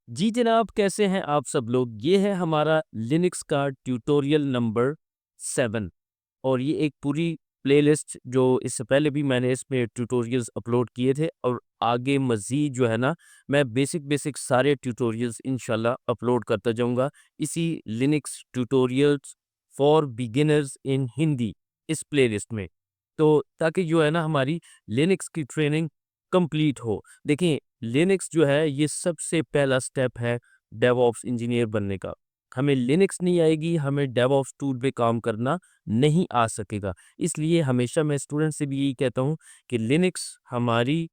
जी जनाब, कैसे हैं आप सब लोग? ये है हमारा लिनक्स का ट्यूटोरियल नंबर 7 और ये एक पूरी प्लेलिस्ट जो इससे पहले भी मैंने इसमें ट्यूटोरियल्स अपलोड किए थे और आगे मज़ीद जो है ना, मैं बेसिक सारे ट्यूटोरियल्स इंशाल्लाह अपलोड करता जाऊँगा इसी लिनक्स ट्यूटोरियल्स फॉर बिगिनर्स इन हिंदी इस प्लेलिस्ट में। तो ताकि जो है ना हमारी लिनक्स की ट्रेनिंग कंप्लीट हो। देखिए, लिनक्स जो है ये सबसे पहला स्टेप है डेवऑप्स इंजीनियर बनने का। हमें लिनक्स नहीं आएगी, हमें डेवऑप्स टूल पे काम करना नहीं आ सकेगा। इसलिए हमेशा मैं स्टूडेंट से भी यही कहता हूँ कि लिनक्स हमारी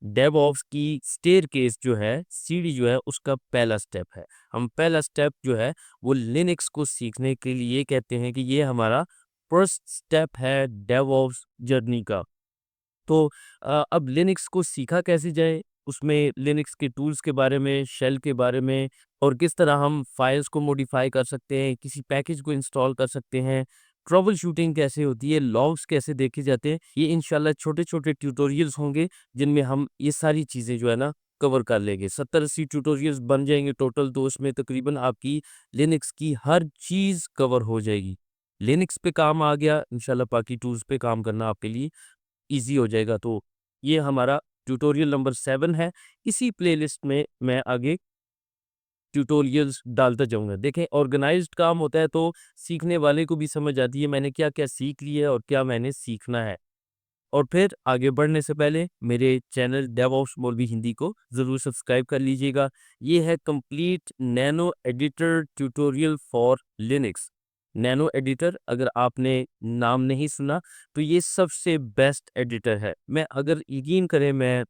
डेवऑप्स की स्टेयरकेस जो है, सीढ़ी जो है उसका पहला स्टेप है। हम पहला स्टेप जो है वो लिनक्स को सीखने के लिए कहते हैं कि ये हमारा फर्स्ट स्टेप है डेवऑप्स जर्नी का। तो अब लिनक्स को सीखा कैसे जाए, उसमें लिनक्स के टूल्स के बारे में, शेल के बारे में और किस तरह हम फाइल्स को मॉडिफाई कर सकते हैं, किसी पैकेज को इंस्टॉल कर सकते हैं, ट्रबल शूटिंग कैसे होती है, लॉग्स कैसे देखे जाते हैं, ये इंशाल्लाह छोटे-छोटे ट्यूटोरियल्स होंगे जिनमें हम ये सारी चीज़ें जो है ना कवर कर लेंगे। 70-80 ट्यूटोरियल्स बन जाएँगे टोटल, तो उसमें तकरीबन आपकी लिनक्स की हर चीज़ कवर हो जाएगी। लिनक्स पे काम आ गया, इंशाल्लाह बाकी टूल्स पे काम करना आपके लिए ईज़ी हो जाएगा। तो ये हमारा ट्यूटोरियल नंबर 7 है। इसी प्लेलिस्ट में मैं आगे ट्यूटोरियल्स डालता जाऊँगा। देखें, ऑर्गेनाइज़्ड काम होता है तो सीखने वाले को भी समझ आती है मैंने क्या-क्या सीख लिया है और क्या मैंने सीखना है। और फिर आगे बढ़ने से पहले मेरे चैनल डेवऑप्स मौलवी हिंदी को ज़रूर सब्सक्राइब कर लीजिएगा। ये है complete nano editor tutorial for Linux. Nano editor अगर आपने नाम नहीं सुना तो ये सबसे बेस्ट एडिटर है। मैं अगर यकीन करें, मैं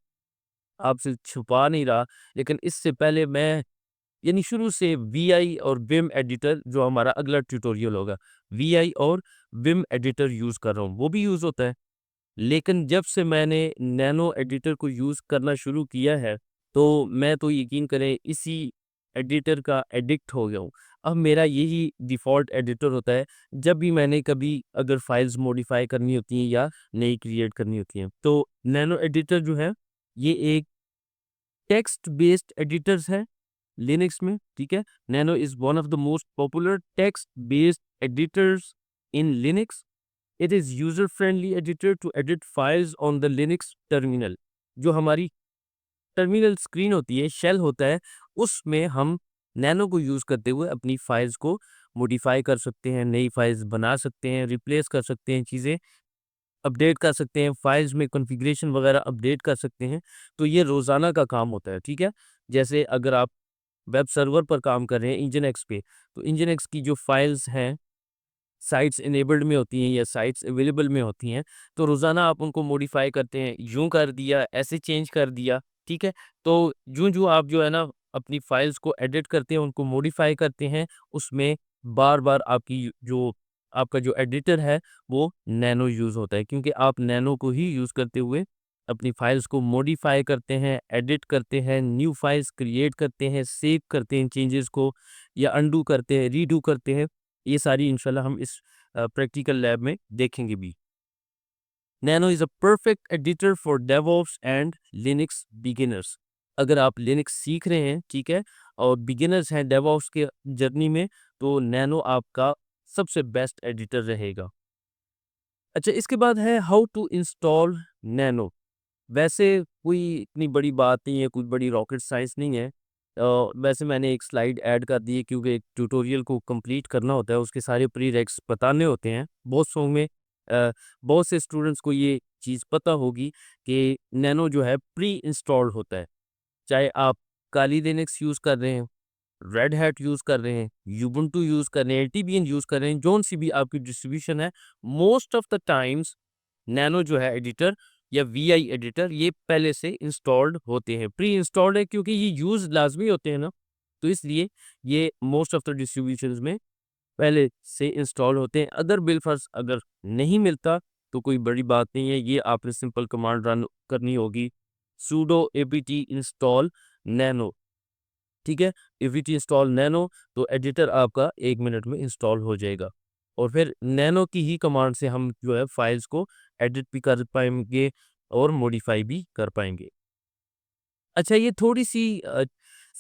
आपसे छुपा नहीं रहा, लेकिन इससे पहले मैं यानी शुरू से वीआई और विम एडिटर जो हमारा अगला ट्यूटोरियल होगा, वीआई और विम एडिटर यूज़ कर रहा हूँ। वो भी यूज़ होता है। लेकिन जब से मैंने नैनो एडिटर को यूज़ करना शुरू किया है, तो मैं तो यकीन करें इसी एडिटर का एडिक्ट हो गया हूँ। अब मेरा यही डिफ़ॉल्ट एडिटर होता है, जब भी मैंने कभी अगर फ़ाइल्स मॉडिफ़ाई करनी होती हैं या नई क्रिएट करनी होती हैं। तो नैनो एडिटर जो है, ये एक टेक्स्ट बेस्ड एडिटर्स है लिनक्स में, ठीक है? Nano is one of the most popular text based editors in Linux. It is user friendly editor to edit files on the Linux terminal. जो हमारी टर्मिनल स्क्रीन होती है, शेल होता है, उसमें हम नैनो को यूज़ करते हुए अपनी फाइल्स को मॉडिफ़ाई कर सकते हैं, नई फाइल्स बना सकते हैं, रिप्लेस कर सकते हैं, चीज़ें अपडेट कर सकते हैं, फाइल्स में कॉन्फ़िगरेशन वगैरह अपडेट कर सकते हैं। तो ये रोज़ाना का काम होता है, ठीक है? जैसे अगर आप वेब सर्वर पर काम कर रहे हैं इंजन पे, तो इंजन की जो फाइल्स हैं साइट्स इनेबल्ड में होती हैं या साइट्स अवेलेबल में होती हैं, तो रोज़ाना आप उनको मॉडिफ़ाई करते हैं, यूँ कर दिया, ऐसे चेंज कर दिया, ठीक है? तो यूँ-यूँ आप जो है ना अपनी फाइल्स को एडिट करते हैं, उनको मॉडिफ़ाई करते हैं, उसमें बार-बार आपकी जो आपका जो एडिटर है, वो नैनो यूज़ होता है क्योंकि आप नैनो को ही यूज़ करते हुए अपनी फाइल्स को मॉडिफ़ाई करते हैं, एडिट करते हैं, न्यू फाइल्स क्रिएट करते हैं, सेव करते हैं चेंजेज़ को या अनडू करते हैं, रीडू करते हैं। ये सारी इंशाल्लाह हम इस प्रैक्टिकल लैब में देखेंगे भी। Nano is a perfect editor for DevOps and Linux beginners. अगर आप लिनक्स सीख रहे हैं, ठीक है, और बिगिनर्स हैं डेवऑप्स के जर्नी में, तो नैनो आपका सबसे बेस्ट एडिटर रहेगा। अच्छा, इसके बाद है हाउ टू इंस्टॉल नैनो। वैसे कोई इतनी बड़ी बात नहीं है, कोई बड़ी रॉकेट साइंस नहीं है। वैसे मैंने एक स्लाइड ऐड कर दी है क्योंकि एक ट्यूटोरियल को कंप्लीट करना होता है, उसके सारे प्रीरेक्स बताने होते हैं। बहुत से स्टूडेंट्स को ये चीज़ पता होगी कि नैनो जो है प्री इंस्टॉल्ड होता है। चाहे आप काली लिनक्स यूज़ कर रहे हैं, रेड हैट यूज़ कर रहे हैं, यूबुंटू यूज़ कर रहे हैं, एल्टीबियन यूज़ कर रहे हैं, जौन-सी भी आपकी डिस्ट्रीब्यूशन है, most of the times nano जो है एडिटर या वीआई एडिटर ये पहले से इंस्टॉल्ड होते हैं। प्री इंस्टॉल्ड है क्योंकि ये यूज़ लाज़मी होते हैं ना, तो इसलिए ये मोस्ट ऑफ द डिस्ट्रीब्यूशंस में पहले से इंस्टॉल होते हैं। अगर बिलफ़र्ज़ अगर नहीं मिलता तो कोई बड़ी बात नहीं है, ये आपने सिंपल कमांड रन करनी होगी सुडो एपीटी इंस्टॉल नैनो, ठीक है? एपीटी इंस्टॉल नैनो, तो एडिटर आपका 1 मिनट में इंस्टॉल हो जाएगा और फिर नैनो की ही कमांड से हम जो है फाइल्स को एडिट भी कर पाएँगे और मॉडिफ़ाई भी कर पाएँगे। अच्छा, ये थोड़ी-सी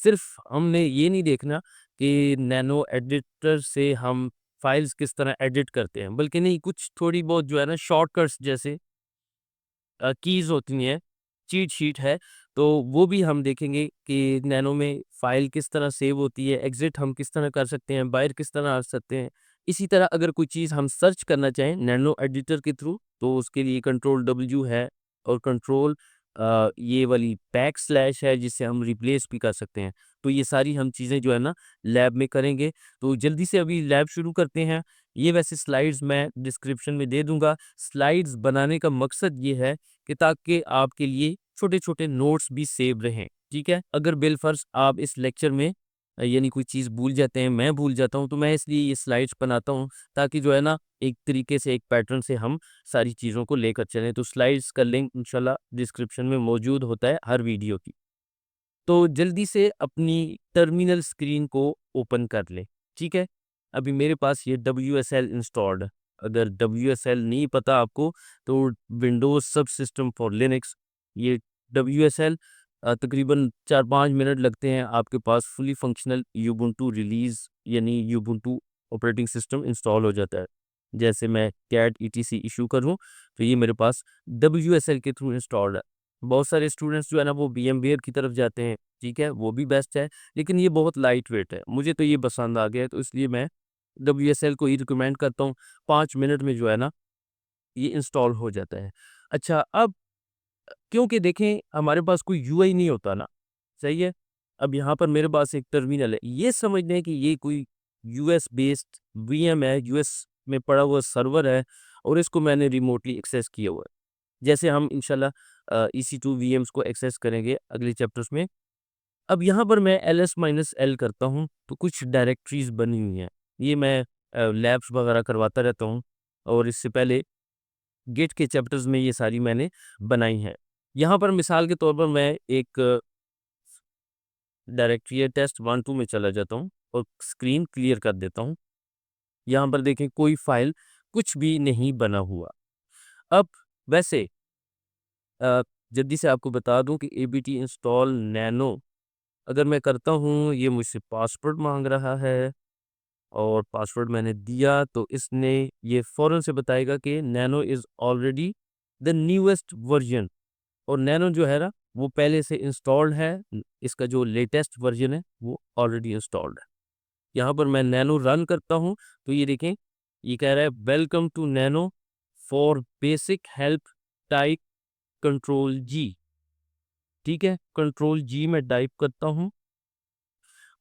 सिर्फ हमने ये नहीं देखना कि नैनो एडिटर से हम फाइल्स किस तरह एडिट करते हैं, बल्कि नहीं, कुछ थोड़ी बहुत जो है ना शॉर्टकट्स जैसे कीज़ होती हैं, चीट शीट है, तो वो भी हम देखेंगे कि नैनो में फ़ाइल किस तरह सेव होती है, एग्ज़िट हम किस तरह कर सकते हैं, बाहर किस तरह आ सकते हैं। इसी तरह अगर कोई चीज़ हम सर्च करना चाहें नैनो एडिटर के थ्रू, तो उसके लिए कंट्रोल W है और कंट्रोल ये वाली बैकस्लैश है जिससे हम रिप्लेस भी कर सकते हैं। तो ये सारी हम चीज़ें जो है ना लैब में करेंगे। तो जल्दी से अभी लैब शुरू करते हैं। ये वैसे स्लाइड्स मैं डिस्क्रिप्शन में दे दूँगा। स्लाइड्स बनाने का मकसद ये है कि ताकि आपके लिए छोटे-छोटे नोट्स भी सेव रहें, ठीक है? अगर बिलफ़र्ज़ आप इस लेक्चर में यानी कोई चीज़ भूल जाते हैं, मैं भूल जाता हूँ, तो मैं इसलिए ये स्लाइड्स बनाता हूँ, ताकि जो है ना, एक तरीके से, एक पैटर्न से हम सारी चीज़ों को लेकर चलें। तो स्लाइड्स का लिंक इंशाल्लाह डिस्क्रिप्शन में मौजूद होता है हर वीडियो की। तो जल्दी से अपनी टर्मिनल स्क्रीन को ओपन कर लें, ठीक है? अभी मेरे पास ये WSL इंस्टॉल्ड है। अगर WSL नहीं पता आपको, तो विंडोज़ सब सिस्टम फॉर लिनक्स, ये WSL तकरीबन 4-5 मिनट लगते हैं, आपके पास फुली फंक्शनल यूबुंटू रिलीज़ यानी यूबुंटू ऑपरेटिंग सिस्टम इंस्टॉल हो जाता है। जैसे मैं कैट ईटीसी इश्यू करूँ, तो ये मेरे पास WSL के थ्रू इंस्टॉल्ड है। बहुत सारे स्टूडेंट्स जो है ना वो VMware की तरफ जाते हैं, ठीक है? वो भी बेस्ट है, लेकिन ये बहुत लाइट वेट है। मुझे तो ये पसंद आ गया है, तो इसलिए मैं WSL को ही रिकमेंड करता हूँ। 5 मिनट में जो है ना ये इंस्टॉल हो जाता है। अच्छा, अब क्योंकि देखें हमारे पास कोई यूआई नहीं होता ना, सही है? अब यहाँ पर मेरे पास एक टर्मिनल है। ये समझ लें कि ये कोई यूएस बेस्ड VM है, यूएस में पड़ा हुआ सर्वर है और इसको मैंने रिमोटली एक्सेस किया हुआ है। जैसे हम इंशाल्लाह EC2 VMs को एक्सेस करेंगे अगले चैप्टर्स में। अब यहाँ पर मैं ls-l करता हूँ, तो कुछ डायरेक्टरीज़ बनी हुई हैं। ये मैं लैब्स वगैरह करवाता रहता हूँ और इससे पहले गिट के चैप्टर्स में ये सारी मैंने बनाई हैं। यहाँ पर मिसाल के तौर पर मैं एक डायरेक्टरी है टेस्ट 1 2 में चला जाता हूँ और स्क्रीन क्लियर कर देता हूँ। यहाँ पर देखें कोई फ़ाइल कुछ भी नहीं बना हुआ। अब वैसे अ, जल्दी से आपको बता दूँ कि ABT इंस्टॉल नैनो अगर मैं करता हूँ, ये मुझसे पासवर्ड माँग रहा है और पासवर्ड मैंने दिया, तो इसने ये फ़ौरन से बताएगा कि nano is already the newest version और नैनो जो है ना, वो पहले से इंस्टॉल्ड है। इसका जो लेटेस्ट वर्ज़न है, वो ऑलरेडी इंस्टॉल्ड है। यहाँ पर मैं नैनो रन करता हूँ, तो ये देखें, ये कह रहा है welcome to Nano for basic help type control G, ठीक है? कंट्रोल जी मैं टाइप करता हूँ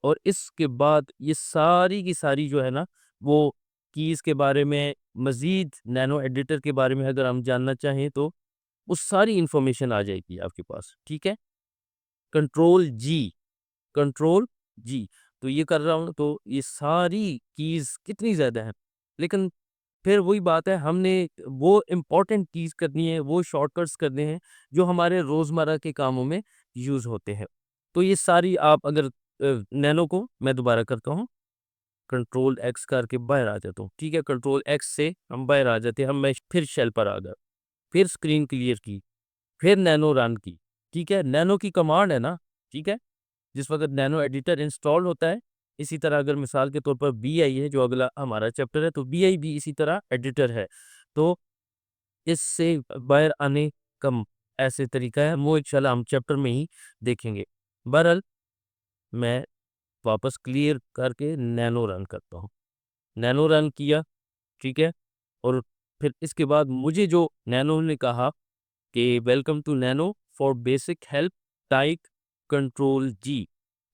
और इसके बाद ये सारी की सारी जो है ना, वो कीज़ के बारे में, मज़ीद नैनो एडिटर के बारे में अगर हम जानना चाहें, तो वो सारी इन्फॉर्मेशन आ जाएगी आपके पास, ठीक है? कंट्रोल जी, कंट्रोल जी, तो ये कर रहा हूँ, तो ये सारी कीज़ कितनी ज़्यादा हैं। लेकिन फिर वही बात है, हमने वो इम्पोर्टेंट कीज़ करनी है, वो शॉर्टकट्स करने हैं, जो हमारे रोज़मर्रा के कामों में यूज़ होते हैं। तो ये सारी आप अगर नैनो को मैं दोबारा करता हूँ, कंट्रोल एक्स करके बाहर आ जाता हूँ, ठीक है? कंट्रोल एक्स से हम बाहर आ जाते हैं, हम मैं फिर शेल पर आ गया, फिर स्क्रीन क्लियर की, फिर नैनो रन की, ठीक है? नैनो की कमांड है ना, ठीक है? जिस वक़्त नैनो एडिटर इंस्टॉल होता है, इसी तरह अगर मिसाल के तौर पर BI है, जो अगला हमारा चैप्टर है, तो BI भी इसी तरह एडिटर है। तो इससे बाहर आने का ऐसे तरीका है, वो इंशाल्लाह हम चैप्टर में ही देखेंगे। बहरहाल मैं वापस क्लियर करके नैनो रन करता हूँ। नैनो रन किया, ठीक है? और फिर इसके बाद मुझे जो नैनो ने कहा कि welcome to Nano for basic help type control G.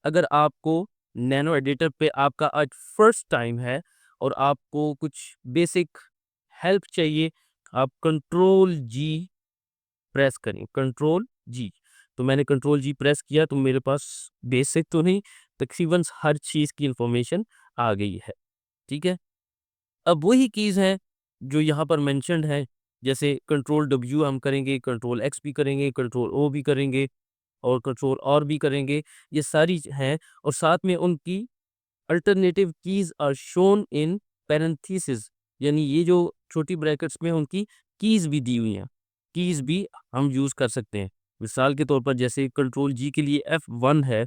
अगर आपको नैनो एडिटर पे आपका आज फर्स्ट टाइम है और आपको कुछ बेसिक हेल्प चाहिए, आप कंट्रोल जी प्रेस करें, कंट्रोल जी। तो मैंने कंट्रोल जी प्रेस किया, तो मेरे पास बेसिक तो नहीं, तकरीबन हर चीज़ की इन्फॉर्मेशन आ गई है, ठीक है? अब वही कीज़ हैं जो यहाँ पर मेंशन्ड हैं, जैसे कंट्रोल W हम करेंगे, कंट्रोल X भी करेंगे, कंट्रोल O भी करेंगे और कंट्रोल R भी करेंगे। ये सारी हैं और साथ में उनकी alternative keys are shown in parenthesis, यानी ये जो छोटी ब्रैकेट्स में उनकी कीज़ भी दी हुई हैं। कीज़ भी हम यूज़ कर सकते हैं। मिसाल के तौर पर जैसे कंट्रोल G के लिए F1 है,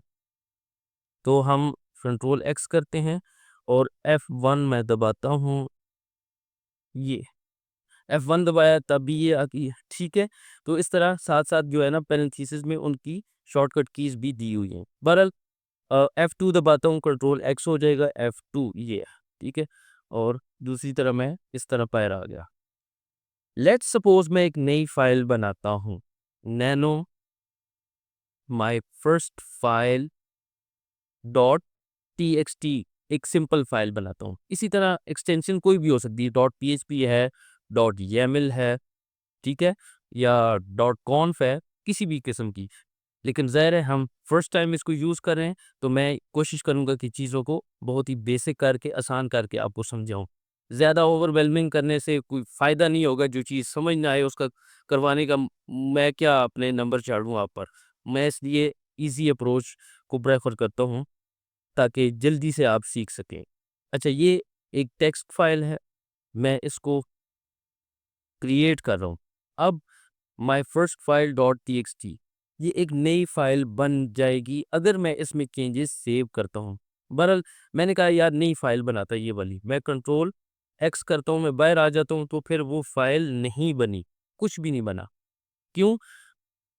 तो हम कंट्रोल एक्स करते हैं और F1 मैं दबाता हूँ, ये F1 दबाया तब भी ये आती है, ठीक है। तो इस तरह साथ साथ जो है ना पैरेंथेसिस में उनकी शॉर्टकट कीज भी दी हुई हैं। बहरहाल F2 दबाता हूँ, कंट्रोल एक्स हो जाएगा, F2 ये है, ठीक है। और दूसरी तरह मैं इस तरह पैर आ गया। लेट्स सपोज मैं एक नई फाइल बनाता हूँ, नैनो माई फर्स्ट फाइल डॉट txt, एक सिंपल फाइल बनाता हूँ। इसी तरह एक्सटेंशन कोई भी हो सकती है, डॉट php है, डॉट yaml है, ठीक है, या डॉट कॉन्फ है, किसी भी किस्म की। लेकिन ज़ाहिर है हम फर्स्ट टाइम इसको यूज़ कर रहे हैं, तो मैं कोशिश करूँगा कि चीज़ों को बहुत ही बेसिक करके, आसान करके आपको समझाऊँ। ज़्यादा ओवरवेलमिंग करने से कोई फ़ायदा नहीं होगा, जो चीज़ समझ ना आए उसका करवाने का मैं क्या अपने नंबर चाढ़ूँ आप पर। मैं इसलिए ईज़ी अप्रोच को प्रेफ़र करता हूँ, ताकि जल्दी से आप सीख सकें। अच्छा, ये एक टेक्स्ट फ़ाइल है, मैं इसको क्रिएट कर रहा हूँ। अब my first file dot TXT, ये एक नई फाइल बन जाएगी अगर मैं इसमें चेंजेस सेव करता हूँ। बहरहाल मैंने कहा यार नई फाइल बनाता ये वाली, मैं कंट्रोल एक्स करता हूँ, मैं बाहर आ जाता हूँ, तो फिर वो फाइल नहीं बनी, कुछ भी नहीं बना। क्यों?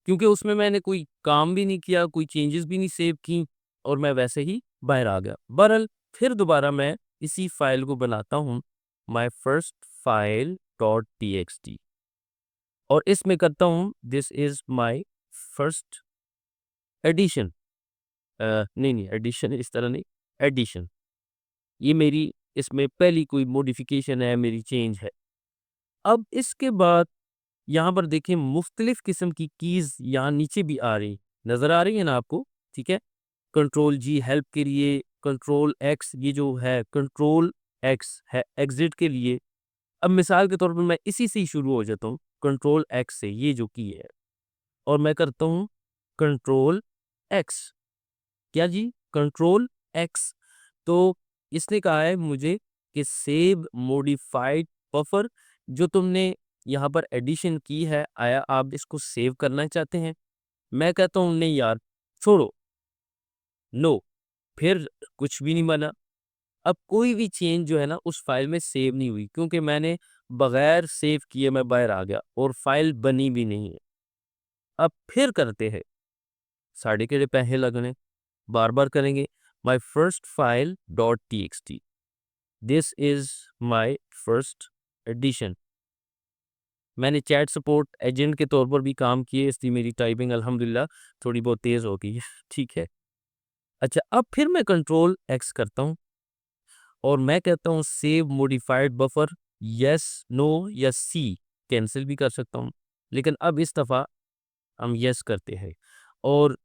क्योंकि उसमें मैंने कोई काम भी नहीं किया, कोई चेंजेस भी नहीं सेव की, और मैं वैसे ही बाहर आ गया। बहरहाल फिर दोबारा मैं इसी फाइल को बनाता हूँ, my first file dot TXT, और इसमें करता हूँ this is my first edition. नहीं एडिशन इस तरह नहीं, एडिशन, ये मेरी इसमें पहली कोई मॉडिफिकेशन है, मेरी चेंज है। अब इसके बाद यहाँ पर देखें मुख्तलिफ किस्म की कीज़ यहाँ नीचे भी आ रही, नज़र आ रही है ना आपको, ठीक है। कंट्रोल जी हेल्प के लिए, कंट्रोल एक्स ये जो है कंट्रोल एक्स है एग्जिट के लिए। अब मिसाल के तौर पर मैं इसी से ही शुरू हो जाता हूँ, कंट्रोल एक्स से, ये जो की है, और मैं करता हूँ कंट्रोल एक्स, क्या जी, कंट्रोल एक्स। तो इसने कहा है मुझे कि सेव मॉडिफाइड बफर, जो तुमने यहाँ पर एडिशन की है, आया आप इसको सेव करना चाहते हैं? मैं कहता हूँ नहीं यार, छोड़ो, नो, फिर कुछ भी नहीं बना। अब कोई भी चेंज जो है ना उस फाइल में सेव नहीं हुई, क्योंकि मैंने बगैर सेव किए मैं बाहर आ गया और फाइल बनी भी नहीं है। अब फिर करते हैं, साढ़े के लिए पैसे लगने, बार बार करेंगे, माई first file dot T X T, this is my first edition. मैंने चैट सपोर्ट एजेंट के तौर पर भी काम किए, इसलिए मेरी टाइपिंग अल्हम्दुलिल्लाह थोड़ी बहुत तेज़ हो गई है ठीक है। अच्छा, अब फिर मैं कंट्रोल एक्स करता हूँ और मैं कहता हूँ save modified buffer, yes no या सी, कैंसिल भी कर सकता हूँ, लेकिन अब इस दफ़ा हम यस करते हैं। और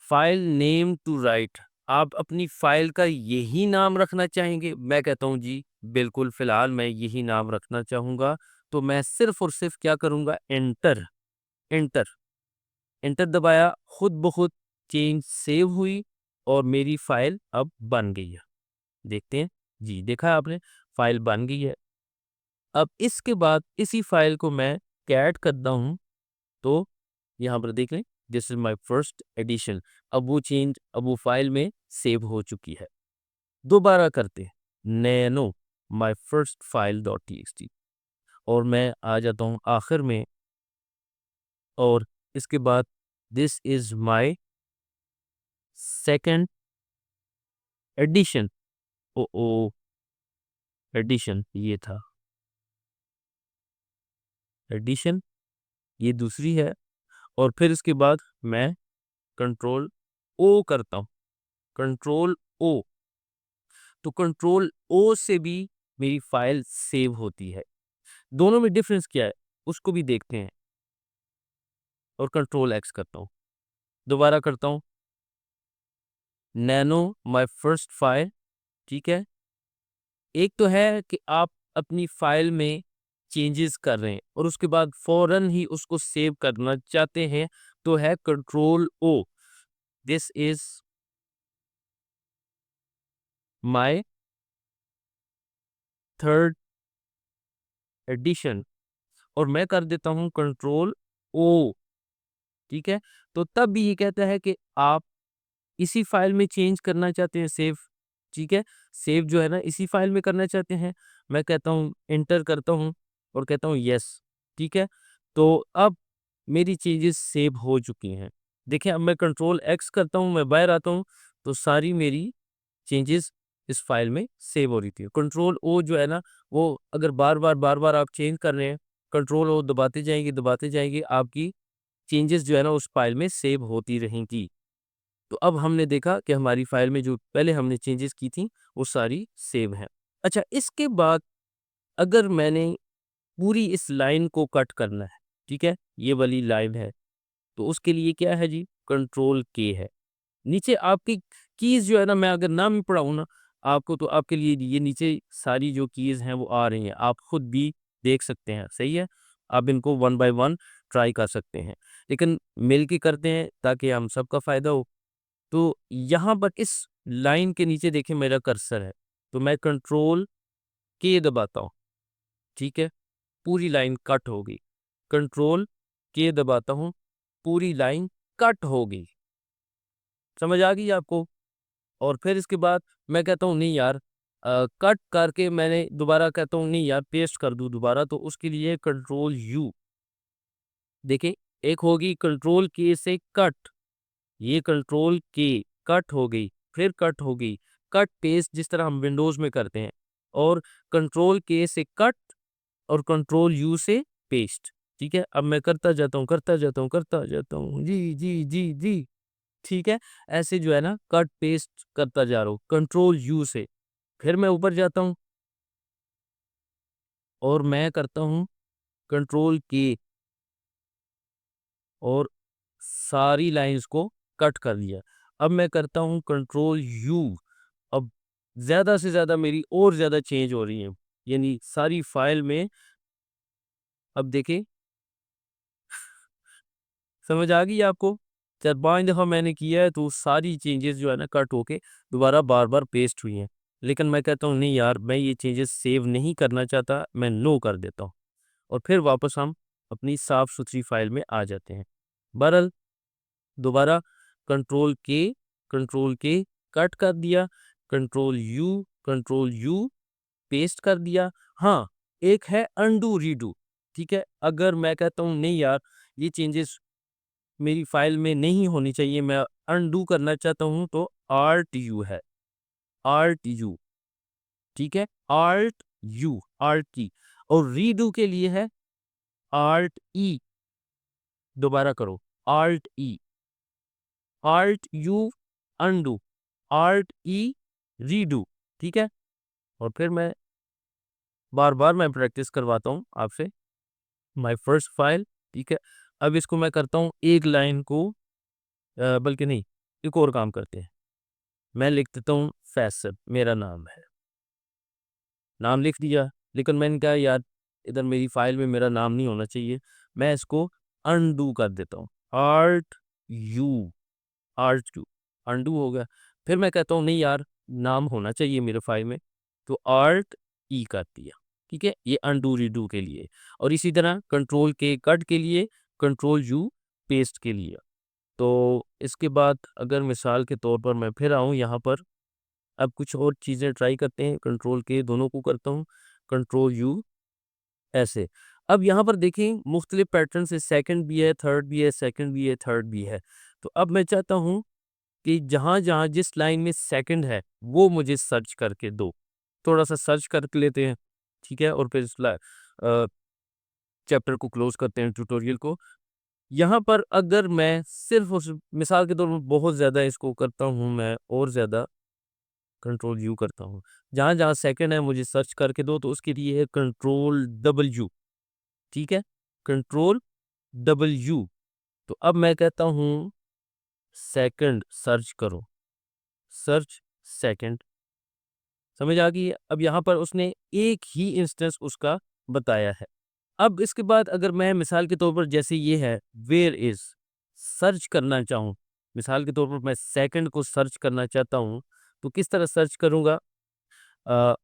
फाइल नेम टू राइट, आप अपनी फाइल का यही नाम रखना चाहेंगे? मैं कहता हूँ जी बिल्कुल, फिलहाल मैं यही नाम रखना चाहूँगा। तो मैं सिर्फ और सिर्फ क्या करूँगा, एंटर, एंटर, एंटर दबाया, खुद ब खुद चेंज सेव हुई और मेरी फाइल अब बन गई है। देखते हैं, जी देखा आपने, फाइल बन गई है। अब इसके बाद इसी फाइल को मैं कैट करता हूँ, तो यहाँ पर देख लें, this is my first edition. अब वो चेंज, अब वो फाइल में सेव हो चुकी है। दोबारा करते हैं, nano my first file dot TXT, और मैं आ जाता हूँ आखिर में, और इसके बाद this is my second edition. O O, edition ये था, एडिशन ये दूसरी है, और फिर इसके बाद मैं कंट्रोल ओ करता हूँ, कंट्रोल ओ, तो कंट्रोल ओ से भी मेरी फाइल सेव होती है। दोनों में डिफरेंस क्या है उसको भी देखते हैं, और कंट्रोल एक्स करता हूँ, दोबारा करता हूँ, नैनो माय फर्स्ट फाइल, ठीक है। एक तो है कि आप अपनी फाइल में चेंजेस कर रहे हैं और उसके बाद फौरन ही उसको सेव करना चाहते हैं, तो है control O, this is my third edition, और मैं कर देता हूँ कंट्रोल ओ, ठीक है। तो तब भी ये कहता है कि आप इसी फाइल में चेंज करना चाहते हैं सेव, ठीक है, सेव जो है ना इसी फाइल में करना चाहते हैं, मैं कहता हूँ एंटर करता हूँ और कहता हूँ यस, ठीक है। तो अब मेरी चेंजेस सेव हो चुकी हैं। देखिए अब मैं कंट्रोल एक्स करता हूँ, मैं बाहर आता हूँ, तो सारी मेरी चेंजेस इस फाइल में सेव हो रही थी। कंट्रोल ओ जो है ना, वो अगर बार बार आप चेंज कर रहे हैं, कंट्रोल ओ दबाते जाएंगे, आपकी चेंजेस जो है ना उस फाइल में सेव होती रहेंगी। तो अब हमने देखा कि हमारी फाइल में जो पहले हमने चेंजेस की थी वो सारी सेव हैं। अच्छा, इसके बाद अगर मैंने पूरी इस लाइन को कट करना है, ठीक है, ये वाली लाइन है, तो उसके लिए क्या है जी, कंट्रोल के है। नीचे आपकी कीज जो है ना, मैं अगर नाम भी पढ़ाऊँ ना आपको, तो आपके लिए ये नीचे सारी जो कीज हैं वो आ रही हैं, आप खुद भी देख सकते हैं, सही है। आप इनको वन बाय वन ट्राई कर सकते हैं, लेकिन मिल के करते हैं ताकि हम सबका फायदा हो। तो यहाँ पर इस लाइन के नीचे देखिए मेरा कर्सर है, तो मैं कंट्रोल के दबाता हूँ, ठीक है, पूरी लाइन कट हो गई। कंट्रोल के दबाता हूँ, पूरी लाइन कट हो गई। समझ आ गई आपको? और फिर इसके बाद मैं कहता हूँ नहीं यार, कट करके मैंने दोबारा कहता हूँ नहीं यार पेस्ट कर दूँ दोबारा, तो उसके लिए कंट्रोल यू। देखिए एक होगी कंट्रोल के से कट, ये कंट्रोल के कट हो गई, फिर कट हो गई, कट पेस्ट जिस तरह हम विंडोज में करते हैं, और कंट्रोल के से कट और कंट्रोल यू से पेस्ट, ठीक है। अब मैं करता जाता हूँ करता जाता हूँ जी जी जी जी, ठीक है। ऐसे जो है ना कट पेस्ट करता जा रहा हूँ कंट्रोल यू से, फिर मैं ऊपर जाता हूँ और मैं करता हूँ कंट्रोल के, और सारी लाइंस को कट कर दिया। अब मैं करता हूँ कंट्रोल यू, अब ज़्यादा से ज़्यादा मेरी और ज़्यादा चेंज हो रही है, यानी सारी फाइल में। अब देखें, समझ आ गई आपको? 4-5 दफ़ा मैंने किया है तो सारी चेंजेस जो है ना कट होके दोबारा बार-बार पेस्ट हुई हैं। लेकिन मैं कहता हूँ नहीं यार, मैं ये चेंजेस सेव नहीं करना चाहता, मैं नो कर देता हूँ और फिर वापस हम अपनी साफ-सुथरी फाइल में आ जाते हैं। बहरहाल दोबारा कंट्रोल के कट कर दिया, कंट्रोल यू पेस्ट कर दिया। हाँ, एक है अनडू रीडू, ठीक है? अगर मैं कहता हूँ नहीं यार, ये चेंजेस मेरी फाइल में नहीं होनी चाहिए, मैं अनडू करना चाहता हूँ, तो आल्ट यू है, आल्ट यू, ठीक है, आल्ट यू, आल्ट की। और रीडू के लिए है आल्ट ई, दोबारा करो, alt E, alt you undo, alt E redo, ठीक है। और फिर मैं बार बार मैं प्रैक्टिस करवाता हूँ आपसे, माय फर्स्ट फाइल, ठीक है। अब इसको मैं करता हूँ एक लाइन को, बल्कि नहीं, एक और काम करते हैं, मैं लिख देता हूँ फैसल, मेरा नाम है, नाम लिख दिया, लेकिन मैंने कहा यार इधर मेरी फाइल में मेरा नाम नहीं होना चाहिए, मैं इसको अनडू कर देता हूँ, alt you, alt you, undo हो गया। फिर मैं कहता हूँ नहीं यार, नाम होना चाहिए मेरे फाइल में, तो आल्ट ई कर दिया, ठीक है, ये अनडू रीडू के लिए। और इसी तरह कंट्रोल के कट के लिए, कंट्रोल यू पेस्ट के लिए। तो इसके बाद अगर मिसाल के तौर पर मैं फिर आऊँ यहाँ पर, अब कुछ और चीज़ें ट्राई करते हैं, कंट्रोल के दोनों को करता हूँ, कंट्रोल यू, ऐसे। अब यहाँ पर देखें मुख्तलिफ पैटर्न से, सेकंड भी है, थर्ड भी है, सेकंड भी है, थर्ड भी है। तो अब मैं चाहता हूँ कि जहाँ-जहाँ जिस लाइन में सेकंड है वो मुझे सर्च करके दो। थोड़ा-सा सर्च कर लेते हैं, ठीक है? और फिर इस चैप्टर को क्लोज़ करते हैं, ट्यूटोरियल को। यहाँ पर अगर मैं सिर्फ़ उस मिसाल के तौर पर बहुत ज़्यादा इसको करता हूँ, मैं और ज़्यादा कंट्रोल यू करता हूँ। जहाँ-जहाँ सेकंड है मुझे सर्च करके दो, तो उसके लिए है कंट्रोल डबल यू, ठीक है? Control double U. तो अब मैं कहता हूँ सेकंड सर्च करो, सर्च सेकंड, समझ आ गई है? अब यहाँ पर उसने एक ही इंस्टेंस उसका बताया है। अब इसके बाद अगर मैं मिसाल के तौर पर जैसे ये है वेयर इज़, सर्च करना चाहूँ, मिसाल के तौर पर मैं सेकंड को सर्च करना चाहता हूँ, तो किस तरह सर्च करूँगा? अ,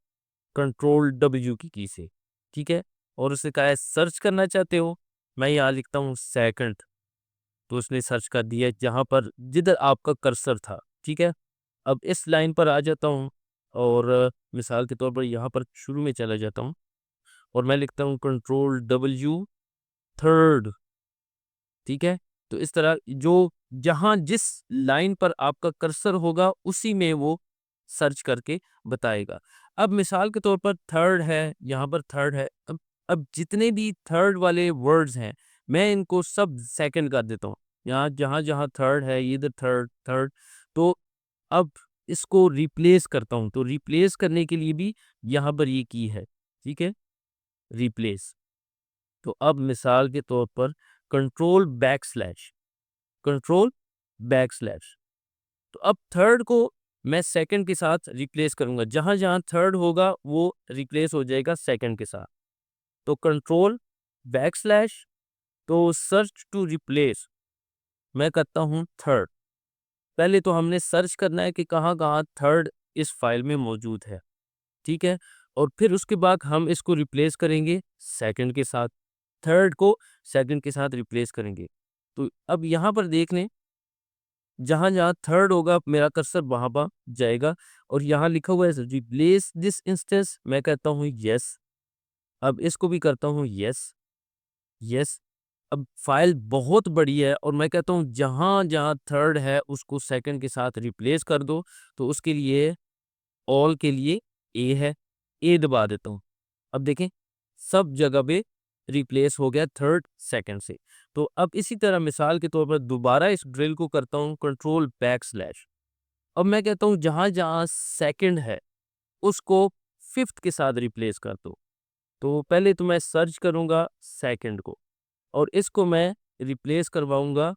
कंट्रोल डब्ल्यू की से, ठीक है? और उसने कहा है सर्च करना चाहते हो? मैं यहाँ लिखता हूँ सेकंड, तो उसने सर्च कर दिया जहाँ पर जिधर आपका कर्सर था। ठीक है। अब इस लाइन पर आ जाता हूँ और मिसाल के तौर पर यहाँ पर शुरू में चला जाता हूँ और मैं लिखता हूँ कंट्रोल W थर्ड। ठीक है। तो इस तरह जो जहाँ जिस लाइन पर आपका कर्सर होगा उसी में वो सर्च करके बताएगा। अब मिसाल के तौर पर थर्ड है, यहाँ पर थर्ड है। अब जितने भी थर्ड वाले वर्ड्स हैं मैं इनको सब सेकंड कर देता हूँ। यहाँ जहाँ जहाँ थर्ड है इधर थर्ड थर्ड। तो अब इसको रिप्लेस करता हूँ, तो रिप्लेस करने के लिए भी यहाँ पर ये की है। ठीक है, रिप्लेस। तो अब मिसाल के तौर पर कंट्रोल बैकस्लैश, कंट्रोल बैकस्लैश। तो अब थर्ड को मैं सेकंड के साथ रिप्लेस करूंगा, जहां जहां थर्ड होगा वो रिप्लेस हो जाएगा सेकंड के साथ। तो कंट्रोल बैकस्लैश, तो सर्च टू रिप्लेस मैं करता हूं थर्ड। पहले तो हमने सर्च करना है कि कहाँ कहाँ थर्ड इस फाइल में मौजूद है। ठीक है, और फिर उसके बाद हम इसको रिप्लेस करेंगे सेकंड के साथ, थर्ड को सेकंड के साथ रिप्लेस करेंगे। तो अब यहाँ पर देख लें, जहाँ जहाँ थर्ड होगा मेरा कर्सर वहाँ पर जाएगा और यहाँ लिखा हुआ है रिप्लेस दिस इंस्टेंस, मैं कहता हूँ यस। अब इसको भी करता हूँ यस यस। अब फाइल बहुत बड़ी है और मैं कहता हूँ जहाँ जहाँ थर्ड है उसको सेकंड के साथ रिप्लेस कर दो। तो उसके लिए ऑल के लिए ए है, ए दबा देता हूँ। अब देखें सब जगह पे रिप्लेस हो गया थर्ड सेकंड से। तो अब इसी तरह मिसाल के तौर पर दोबारा इस ड्रिल को करता हूँ कंट्रोल बैकस्लैश। अब मैं कहता हूँ जहाँ जहाँ सेकंड है उसको फिफ्थ के साथ रिप्लेस कर दो। तो पहले तो मैं सर्च करूँगा सेकंड को और इसको मैं रिप्लेस करवाऊँगा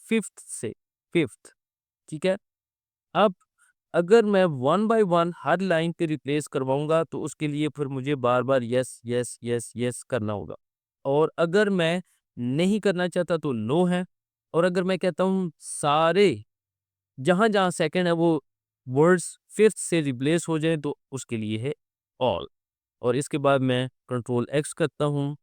फिफ्थ से, फिफ्थ। ठीक है। अब अगर मैं one by one her line पे रिप्लेस करवाऊंगा तो उसके लिए फिर मुझे बार बार यस यस यस यस करना होगा। और अगर मैं नहीं करना चाहता तो नो है। और अगर मैं कहता हूँ सारे जहाँ जहाँ सेकंड है वो वर्ड्स फिफ्थ से रिप्लेस हो जाए तो उसके लिए है ऑल। और इसके बाद मैं कंट्रोल एक्स करता हूँ,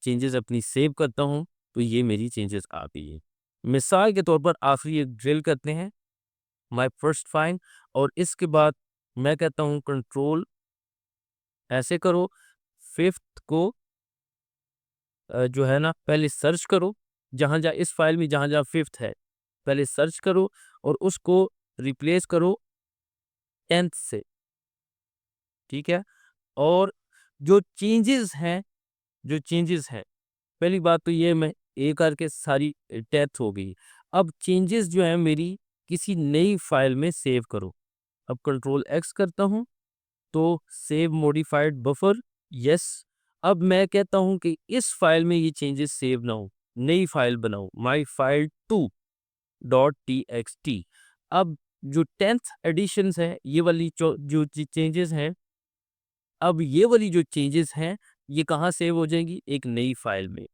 चेंजेस अपनी सेव करता हूँ, तो ये मेरी चेंजेस आ गई है। मिसाल के तौर पर आखिरी एक ड्रिल करते हैं माई फर्स्ट फाइन, और इसके बाद मैं कहता हूँ कंट्रोल ऐसे करो, फिफ्थ को जो है ना पहले सर्च करो, जहाँ जहाँ इस फाइल में जहाँ जहाँ फिफ्थ है पहले सर्च करो और उसको रिप्लेस करो टेंथ से। ठीक है। और जो चेंजेस हैं, जो चेंजेस हैं, पहली बात तो ये मैं ए करके सारी टेंथ हो गई। अब चेंजेस जो है मेरी किसी नई फाइल में सेव करो। अब कंट्रोल एक्स करता हूँ तो सेव मॉडिफाइड बफर, यस। अब मैं कहता हूं कि इस फाइल में ये चेंजेस सेव ना हो, नई फाइल बनाओ माई फाइल 2.txt। अब जो टेंथ एडिशंस है ये वाली जो चेंजेस हैं, अब ये वाली जो चेंजेस हैं ये कहाँ सेव हो जाएंगी, एक नई फाइल में।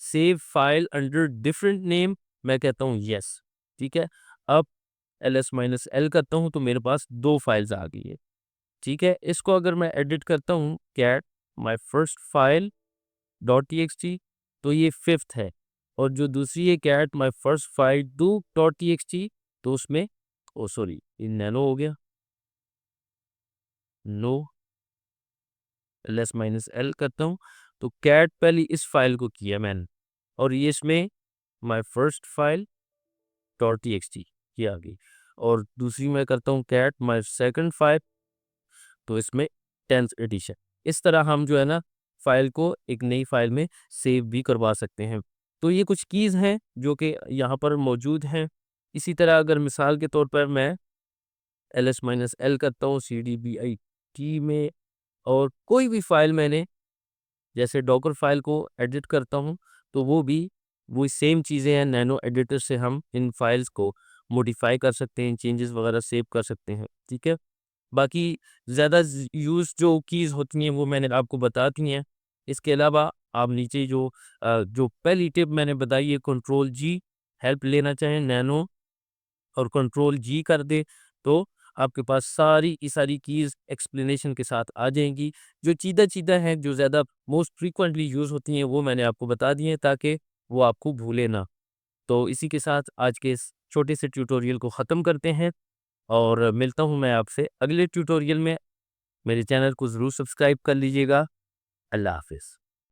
Save file under different name, मैं कहता हूँ यस। ठीक है। अब ls-l करता हूँ तो मेरे पास दो फाइल्स आ गई है। ठीक है। इसको अगर मैं एडिट करता हूँ cat my first file dot T X T, तो ये फिफ्थ है। और जो दूसरी है cat my first file two dot T X T, तो उसमें ओ सॉरी ये नैनो हो गया, नो ls-l करता हूँ तो कैट पहले इस फाइल को किया मैंने और ये इसमें माई first file dot T X T ये आ गई। और दूसरी मैं करता हूँ कैट माई सेकंड फाइल, तो इसमें टेंथ एडिशन। इस तरह हम जो है ना फाइल को एक नई फाइल में सेव भी करवा सकते हैं। तो ये कुछ कीज़ हैं जो कि यहाँ पर मौजूद हैं। इसी तरह अगर मिसाल के तौर पर मैं ls-l करता हूँ cdbit में और कोई भी फाइल मैंने जैसे डॉकर फाइल को एडिट करता हूँ तो वो भी वो सेम चीज़ें हैं, नैनो एडिटर से हम इन फाइल्स को मॉडिफाई कर सकते हैं, चेंजेस वगैरह सेव कर सकते हैं। ठीक है। बाकी ज़्यादा यूज़ जो कीज़ होती हैं वो मैंने आपको बता दी हैं। इसके अलावा आप नीचे जो पहली टिप मैंने बताई है कंट्रोल जी हेल्प लेना चाहें नैनो और कंट्रोल जी कर दे तो आपके पास सारी की सारी कीज़ एक्सप्लेनेशन के साथ आ जाएंगी। जो चीज़ें हैं जो ज़्यादा मोस्ट फ्रीक्वेंटली यूज़ होती हैं वो मैंने आपको बता दी हैं ताकि वो आपको भूले ना। तो इसी के साथ आज के इस छोटे से ट्यूटोरियल को ख़त्म करते हैं। और मिलता हूँ मैं आपसे अगले ट्यूटोरियल में। मेरे चैनल को ज़रूर सब्सक्राइब कर लीजिएगा। अल्लाह हाफ़िज़।